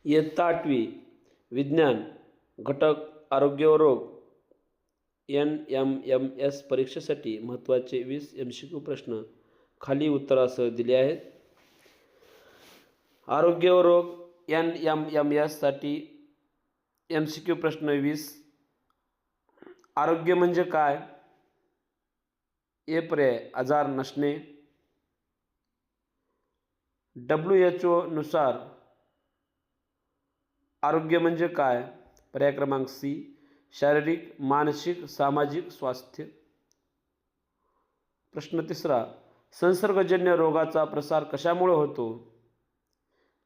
इयत्ता 8वी विज्ञान घटक आरोग्य व रोग NMMS परीक्षेसाठी महत्त्वाचे 20 MCQ प्रश्न खाली उत्तरासह दिले आहेत. आरोग्य व रोग NMMS साठी MCQ प्रश्न 20. आरोग्य म्हणजे काय? ए पर्याय आजार नसणे. WHO नुसार आरोग्य म्हणजे काय? पर्याय क्रमांक सी शारीरिक, मानसिक, सामाजिक स्वास्थ्य. प्रश्न 3. संसर्गजन्य रोगाचा प्रसार कशामुळे होतो?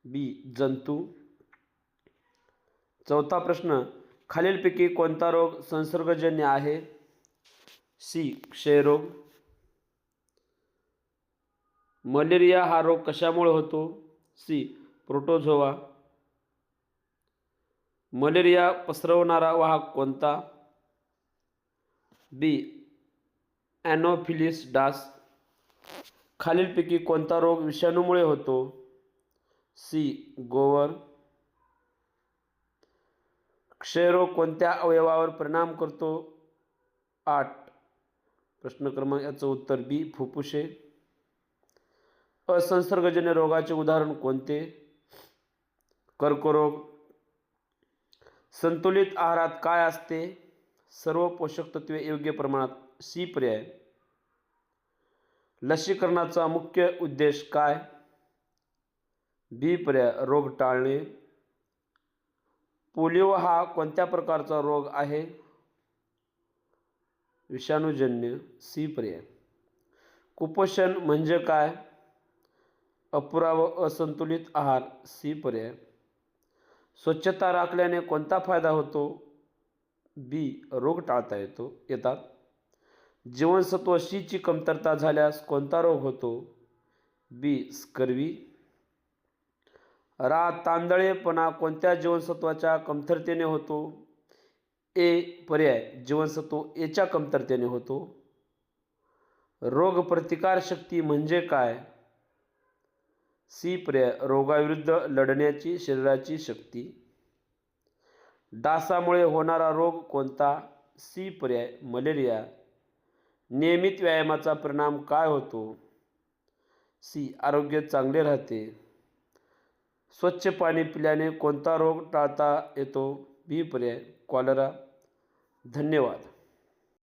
बी जंतू. 4था प्रश्न खालीलपैकी कोणता रोग संसर्गजन्य आहे? सी क्षयरोग. मलेरिया हा रोग कशामुळे होतो? C protozoa. मलेरिया पसरवणारा वाहक कोणता? बी ॲनोफिलीस डास. खालीलपैकी कोणता रोग विषाणूमुळे होतो? सी गोवर. क्षयरोग कोणत्या अवयवावर परिणाम करतो? 8. प्रश्न क्रमांक याचं उत्तर बी फुफ्फुसे. असंसर्गजन्य रोगाचे उदाहरण कोणते? कर्करोग. संतुलित आहारात काय असते? सर्व पोषक तत्वे योग्य प्रमाणात. सी पर्याय. लसीकरणाचा मुख्य उद्देश काय? बी पर्याय रोग टाळणे. पोलिओ हा कोणत्या प्रकारचा रोग आहे? विषाणूजन्य. सी पर्याय. कुपोषण म्हणजे काय? अपुरा व असंतुलित आहार. सी पर्याय. स्वच्छता राखल्याने कोणता फायदा होतो? बी रोग टाळता येतात. जीवनसत्व सी ची कमतरता झाल्यास कोणता रोग होतो? बी स्कर्वी. तांदळेपणा कोणत्या जीवनसत्वाच्या कमतरतेने होतो? ए पर्याय जीवनसत्व एच्या कमतरतेने होतो. रोगप्रतिकारशक्ती म्हणजे काय? सी पर्याय रोगाविरुद्ध लढण्याची शरीराची शक्ती. डासामुळे होणारा रोग कोणता? सी पर्याय मलेरिया. नियमित व्यायामाचा परिणाम काय होतो? सी आरोग्य चांगले राहते. स्वच्छ पाणी पिल्याने कोणता रोग टाळता येतो? बी पर्याय कॉलरा. धन्यवाद.